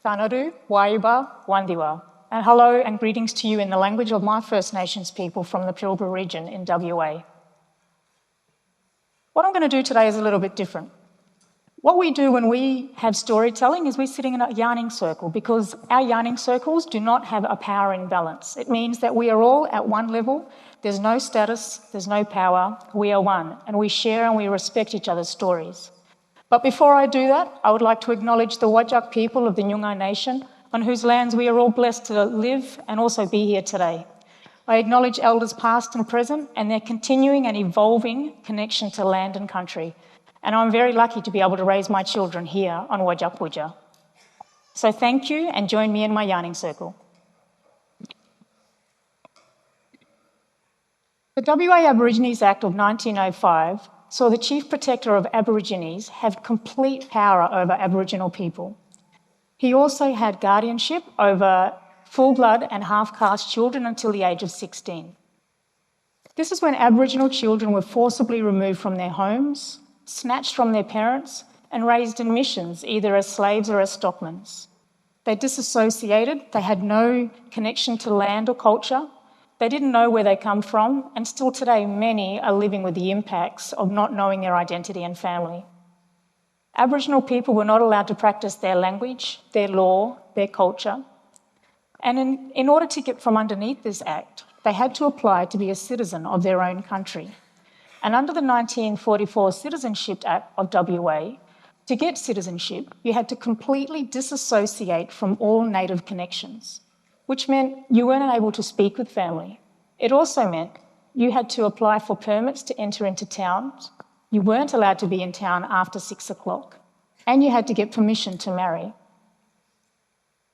Tanaru, Waiba, Wandiwa, and hello and greetings to you in the language of my First Nations people from the Pilbara region in WA. What I'm going to do today is a little bit different. What we do when we have storytelling is we're sitting in a yarning circle because our yarning circles do not have a power imbalance. It means that we are all at one level, there's no status, there's no power, we are one, and we share and we respect each other's stories. But before I do that, I would like to acknowledge the Whadjuk people of the Noongar Nation, on whose lands we are all blessed to live and also be here today. I acknowledge elders past and present and their continuing and evolving connection to land and country. And I'm very lucky to be able to raise my children here on Whadjuk Whadjuk. So thank you and join me in my yarning circle. The WA Aborigines Act of 1905 saw the Chief Protector of Aborigines have complete power over Aboriginal people. He also had guardianship over full-blood and half-caste children until the age of 16. This is when Aboriginal children were forcibly removed from their homes, snatched from their parents, and raised in missions, either as slaves or as stockmans. They disassociated, they had no connection to land or culture, they didn't know where they come from, and still today many are living with the impacts of not knowing their identity and family. Aboriginal people were not allowed to practice their language, their law, their culture, and in order to get from underneath this act, they had to apply to be a citizen of their own country. And under the 1944 Citizenship Act of WA, to get citizenship, you had to completely disassociate from all native connections, which meant you weren't able to speak with family. It also meant you had to apply for permits to enter into towns, you weren't allowed to be in town after 6 o'clock, and you had to get permission to marry.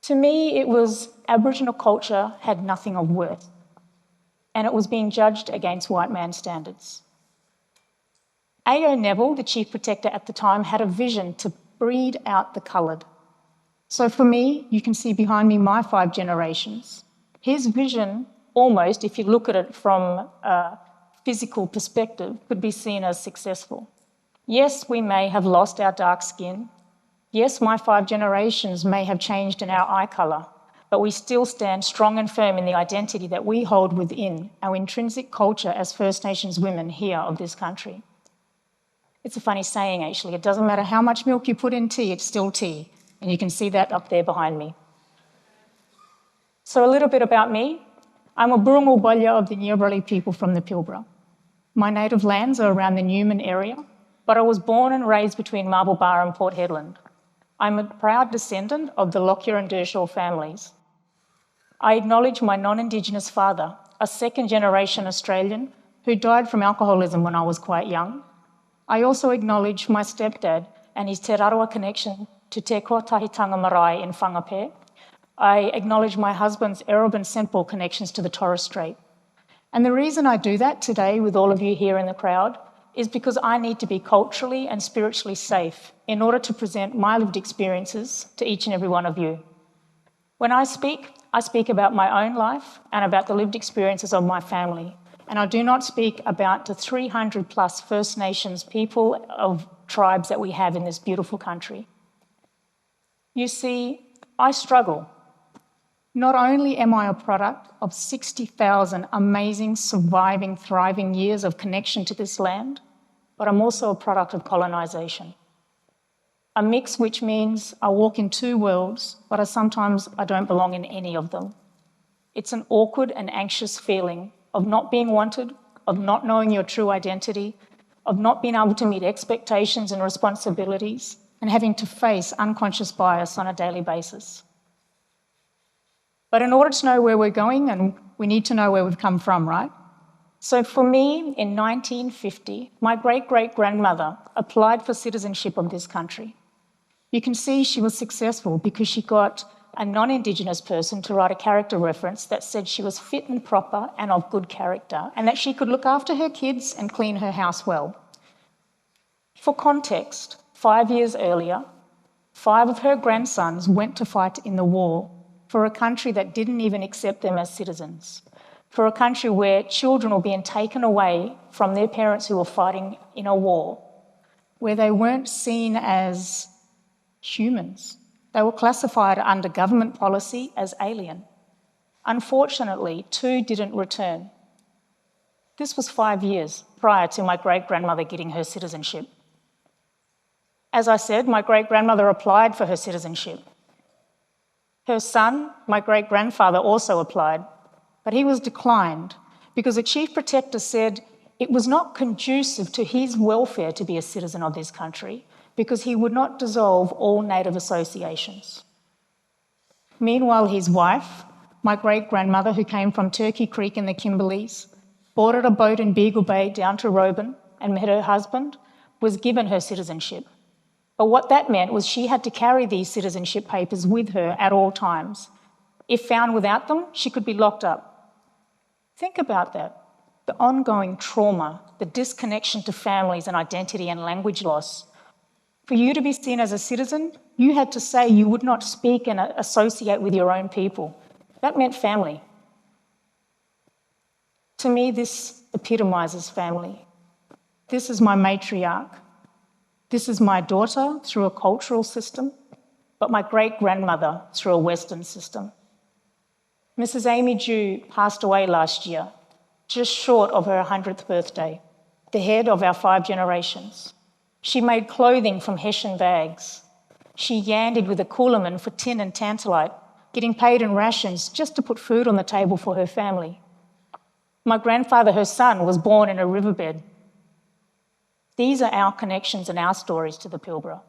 To me, it was Aboriginal culture had nothing of worth, and it was being judged against white man standards. A.O. Nevilles, the Chief Protector at the time, had a vision to breed out the coloured. So for me, you can see behind me my 5 generations. His vision, almost, if you look at it from a physical perspective, could be seen as successful. Yes, we may have lost our dark skin. Yes, my 5 generations may have changed in our eye colour, but we still stand strong and firm in the identity that we hold within our intrinsic culture as First Nations women here of this country. It's a funny saying, actually. It doesn't matter how much milk you put in tea, it's still tea. And you can see that up there behind me. So a little bit about me. I'm a Burungal Balya of the Nyiyaparli people from the Pilbara. My native lands are around the Newman area, but I was born and raised between Marble Bar and Port Hedland. I'm a proud descendant of the Lockyer and Dershaw families. I acknowledge my non-Indigenous father, a second-generation Australian who died from alcoholism when I was quite young. I also acknowledge my stepdad and his Te Rarawa connection to Te Kotahitanga Marae in Whangape. I acknowledge my husband's Arab and Semple connections to the Torres Strait. And the reason I do that today with all of you here in the crowd is because I need to be culturally and spiritually safe in order to present my lived experiences to each and every one of you. When I speak about my own life and about the lived experiences of my family. And I do not speak about the 300 plus First Nations people of tribes that we have in this beautiful country. You see, I struggle. Not only am I a product of 60,000 amazing, surviving, thriving years of connection to this land, but I'm also a product of colonisation. A mix which means I walk in 2 worlds, but sometimes I don't belong in any of them. It's an awkward and anxious feeling of not being wanted, of not knowing your true identity, of not being able to meet expectations and responsibilities, and having to face unconscious bias on a daily basis. But in order to know where we're going, and we need to know where we've come from, right? So for me, in 1950, my great-great-grandmother applied for citizenship of this country. You can see she was successful because she got a non-Indigenous person to write a character reference that said she was fit and proper and of good character, and that she could look after her kids and clean her house well. For context, 5 years earlier, 5 of her grandsons went to fight in the war for a country that didn't even accept them as citizens, for a country where children were being taken away from their parents who were fighting in a war, where they weren't seen as humans. They were classified under government policy as alien. Unfortunately, 2 didn't return. This was 5 years prior to my great-grandmother getting her citizenship. As I said, my great-grandmother applied for her citizenship. Her son, my great-grandfather, also applied, but he was declined because the Chief Protector said it was not conducive to his welfare to be a citizen of this country because he would not dissolve all Native associations. Meanwhile, his wife, my great-grandmother, who came from Turkey Creek in the Kimberleys, boarded a boat in Beagle Bay down to Roban and met her husband, was given her citizenship. But what that meant was she had to carry these citizenship papers with her at all times. If found without them, she could be locked up. Think about that. The ongoing trauma, the disconnection to families and identity and language loss. For you to be seen as a citizen, you had to say you would not speak and associate with your own people. That meant family. To me, this epitomises family. This is my matriarch. This is my daughter through a cultural system, but my great-grandmother through a Western system. Mrs. Amy Dew passed away last year, just short of her 100th birthday, the head of our 5 generations. She made clothing from hessian bags. She yandied with a coolaman for tin and tantalite, getting paid in rations just to put food on the table for her family. My grandfather, her son, was born in a riverbed. These are our connections and our stories to the Pilbara.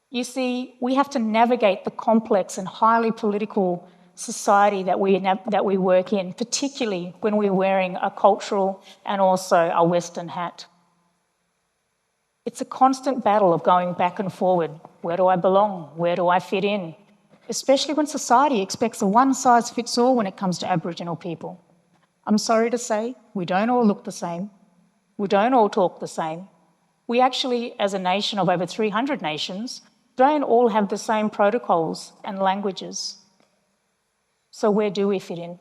You see, we have to navigate the complex and highly political society that we work in, particularly when we're wearing a cultural and also a Western hat. It's a constant battle of going back and forward. Where do I belong? Where do I fit in? Especially when society expects a one-size-fits-all when it comes to Aboriginal people. I'm sorry to say, we don't all look the same. We don't all talk the same. We actually, as a nation of over 300 nations, don't all have the same protocols and languages. So where do we fit in?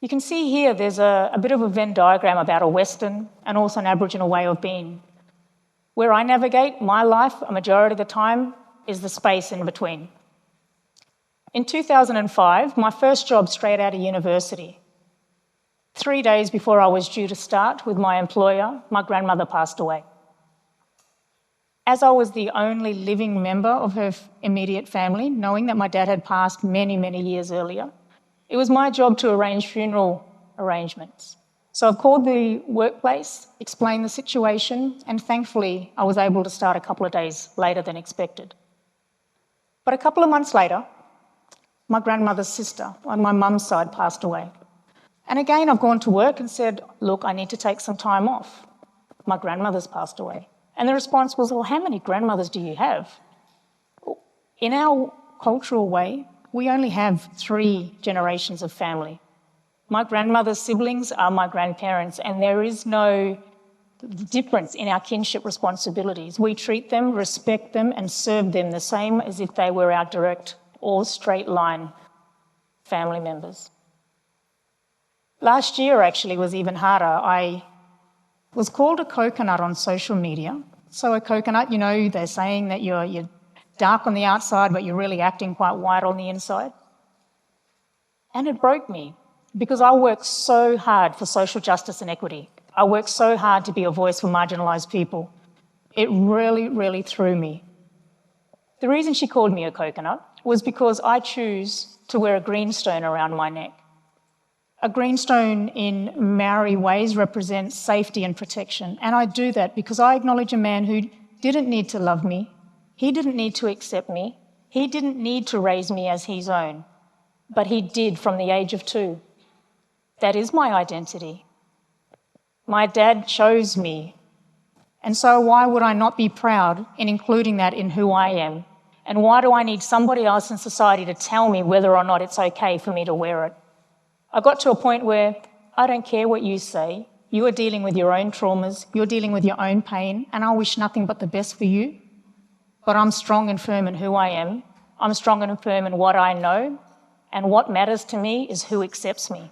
You can see here there's a bit of a Venn diagram about a Western and also an Aboriginal way of being. Where I navigate my life, a majority of the time, is the space in between. In 2005, my first job straight out of university, 3 days before I was due to start with my employer, my grandmother passed away. As I was the only living member of her immediate family, knowing that my dad had passed many, many years earlier, it was my job to arrange funeral arrangements. So I've called the workplace, explained the situation, and thankfully I was able to start a couple of days later than expected. But a couple of months later, my grandmother's sister on my mum's side passed away. And again, I've gone to work and said, look, I need to take some time off. My grandmother's passed away. And the response was, well, how many grandmothers do you have? In our cultural way, we only have 3 generations of family. My grandmother's siblings are my grandparents, and there is no difference in our kinship responsibilities. We treat them, respect them, and serve them the same as if they were our direct or straight line family members. Last year, actually, was even harder. I was called a coconut on social media. So a coconut, you know, they're saying that you're dark on the outside, but you're really acting quite white on the inside. And it broke me because I worked so hard for social justice and equity. I worked so hard to be a voice for marginalised people. It really, really threw me. The reason she called me a coconut was because I choose to wear a greenstone around my neck. A greenstone in Maori ways represents safety and protection, and I do that because I acknowledge a man who didn't need to love me, he didn't need to accept me, he didn't need to raise me as his own, but he did from the age of 2. That is my identity. My dad chose me, and so why would I not be proud in including that in who I am? And why do I need somebody else in society to tell me whether or not it's okay for me to wear it? I got to a point where I don't care what you say. You are dealing with your own traumas, you're dealing with your own pain, and I wish nothing but the best for you. But I'm strong and firm in who I am. I'm strong and firm in what I know, and what matters to me is who accepts me.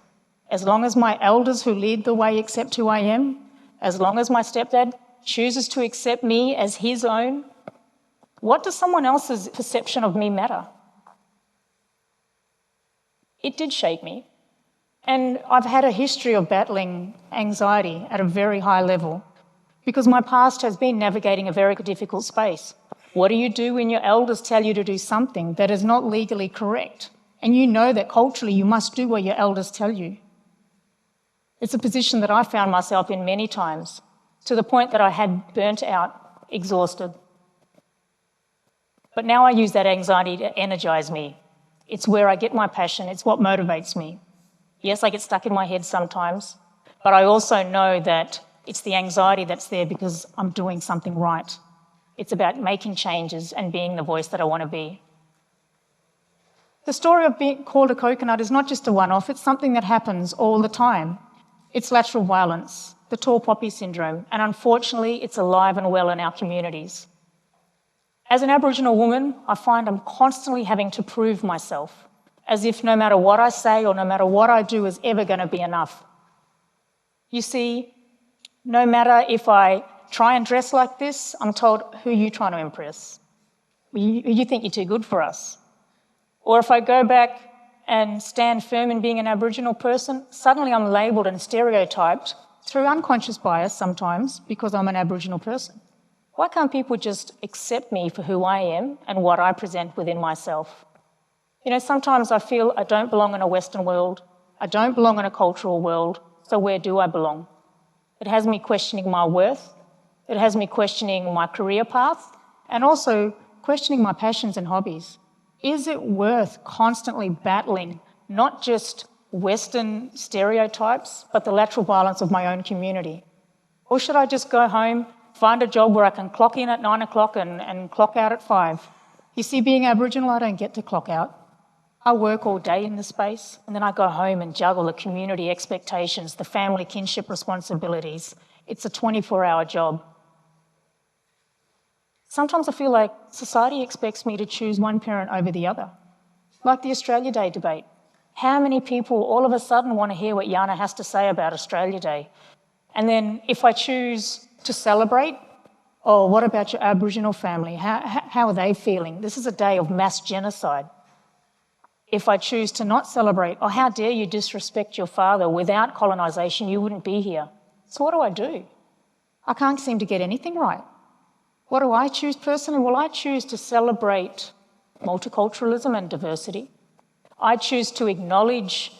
As long as my elders who lead the way accept who I am, as long as my stepdad chooses to accept me as his own, What does someone else's perception of me matter? It did shape me. And I've had a history of battling anxiety at a very high level because my past has been navigating a very difficult space. What do you do when your elders tell you to do something that is not legally correct? And you know that culturally you must do what your elders tell you. It's a position that I found myself in many times, to the point that I had burnt out, exhausted. But now I use that anxiety to energise me. It's where I get my passion, it's what motivates me. Yes, I get stuck in my head sometimes, but I also know that it's the anxiety that's there because I'm doing something right. It's about making changes and being the voice that I want to be. The story of being called a coconut is not just a one-off, it's something that happens all the time. It's lateral violence, the tall poppy syndrome, and unfortunately it's alive and well in our communities. As an Aboriginal woman, I find I'm constantly having to prove myself, as if no matter what I say or no matter what I do is ever going to be enough. You see, no matter if I try and dress like this, I'm told, who are you trying to impress? You think you're too good for us. Or if I go back and stand firm in being an Aboriginal person, suddenly I'm labelled and stereotyped through unconscious bias sometimes because I'm an Aboriginal person. Why can't people just accept me for who I am and what I present within myself? You know, sometimes I feel I don't belong in a Western world, I don't belong in a cultural world, so where do I belong? It has me questioning my worth, it has me questioning my career path, and also questioning my passions and hobbies. Is it worth constantly battling not just Western stereotypes, but the lateral violence of my own community? Or should I just go home, find a job where I can clock in at 9 o'clock and clock out at 5? You see, being Aboriginal, I don't get to clock out. I work all day in the space, and then I go home and juggle the community expectations, the family kinship responsibilities. It's a 24-hour job. Sometimes I feel like society expects me to choose one parent over the other, like the Australia Day debate. How many people all of a sudden want to hear what Jahna has to say about Australia Day? And then if I choose to celebrate, oh, what about your Aboriginal family? How are they feeling? This is a day of mass genocide. If I choose to not celebrate, oh, how dare you disrespect your father? Without colonisation, you wouldn't be here. So what do? I can't seem to get anything right. What do I choose personally? Well, I choose to celebrate multiculturalism and diversity. I choose to acknowledge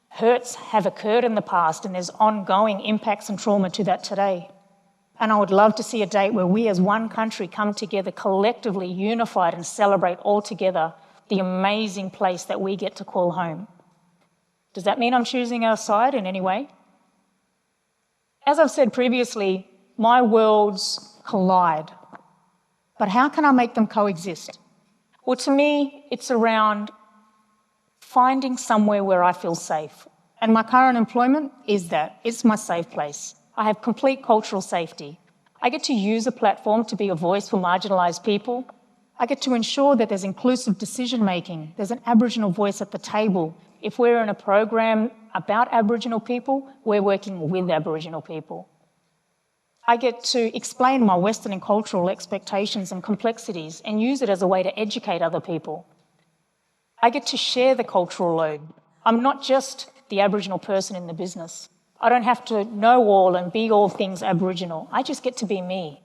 hurts have occurred in the past and there's ongoing impacts and trauma to that today. And I would love to see a date where we as one country come together collectively, unified, and celebrate all together the amazing place that we get to call home. Does that mean I'm choosing our side in any way? As I've said previously, my worlds collide. But how can I make them coexist? Well, to me, it's around finding somewhere where I feel safe. And my current employment is that. It's my safe place. I have complete cultural safety. I get to use a platform to be a voice for marginalised people. I get to ensure that there's inclusive decision-making. There's an Aboriginal voice at the table. If we're in a program about Aboriginal people, we're working with Aboriginal people. I get to explain my Western and cultural expectations and complexities and use it as a way to educate other people. I get to share the cultural load. I'm not just the Aboriginal person in the business. I don't have to know all and be all things Aboriginal. I just get to be me.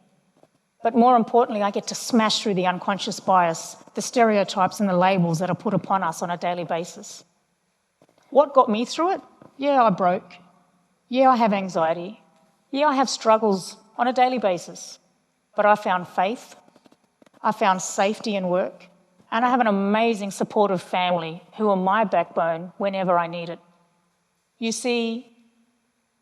But more importantly, I get to smash through the unconscious bias, the stereotypes and the labels that are put upon us on a daily basis. What got me through it? Yeah, I broke. Yeah, I have anxiety. Yeah, I have struggles on a daily basis. But I found faith. I found safety in work. And I have an amazing supportive family who are my backbone whenever I need it. You see,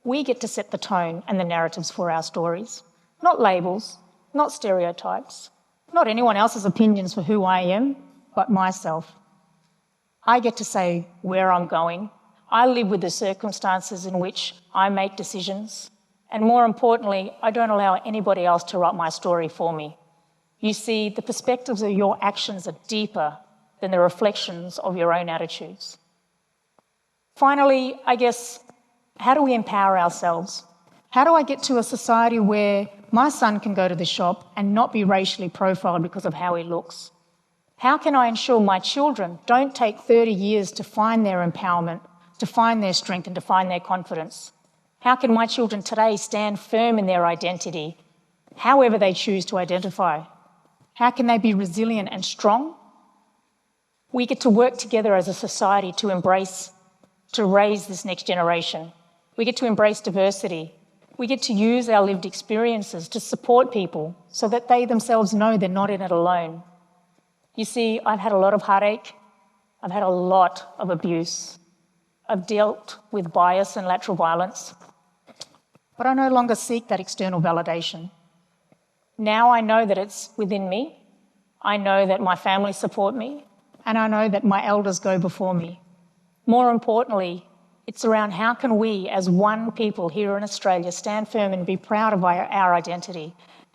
we get to set the tone and the narratives for our stories. Not labels, not stereotypes, not anyone else's opinions for who I am, but myself. I get to say where I'm going. I live with the circumstances in which I make decisions. And more importantly, I don't allow anybody else to write my story for me. You see, the perspectives of your actions are deeper than the reflections of your own attitudes. Finally, I guess, how do we empower ourselves? How do I get to a society where my son can go to the shop and not be racially profiled because of how he looks? How can I ensure my children don't take 30 years to find their empowerment, to find their strength and to find their confidence? How can my children today stand firm in their identity, however they choose to identify? How can they be resilient and strong? We get to work together as a society to raise this next generation. We get to embrace diversity. We get to use our lived experiences to support people so that they themselves know they're not in it alone. You see, I've had a lot of heartache. I've had a lot of abuse. I've dealt with bias and lateral violence. But I no longer seek that external validation. Now I know that it's within me. I know that my family support me. And I know that my elders go before me. More importantly, it's around how can we, as one people here in Australia, stand firm and be proud of our identity?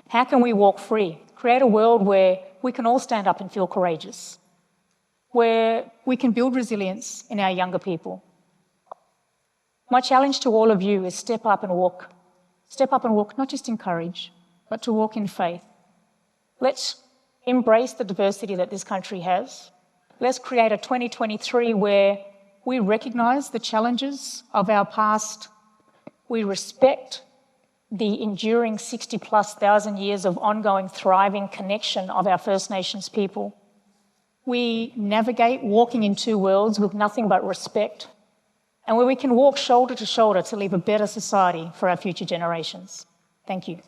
How can we walk free? Create a world where we can all stand up and feel courageous, where we can build resilience in our younger people. My challenge to all of you is step up and walk. Step up and walk not just in courage, but to walk in faith. Let's embrace the diversity that this country has. Let's create a 2023 where we recognise the challenges of our past. We respect the enduring 60+ thousand years of ongoing thriving connection of our First Nations people. We navigate walking in two worlds with nothing but respect, and where we can walk shoulder to shoulder to leave a better society for our future generations. Thank you.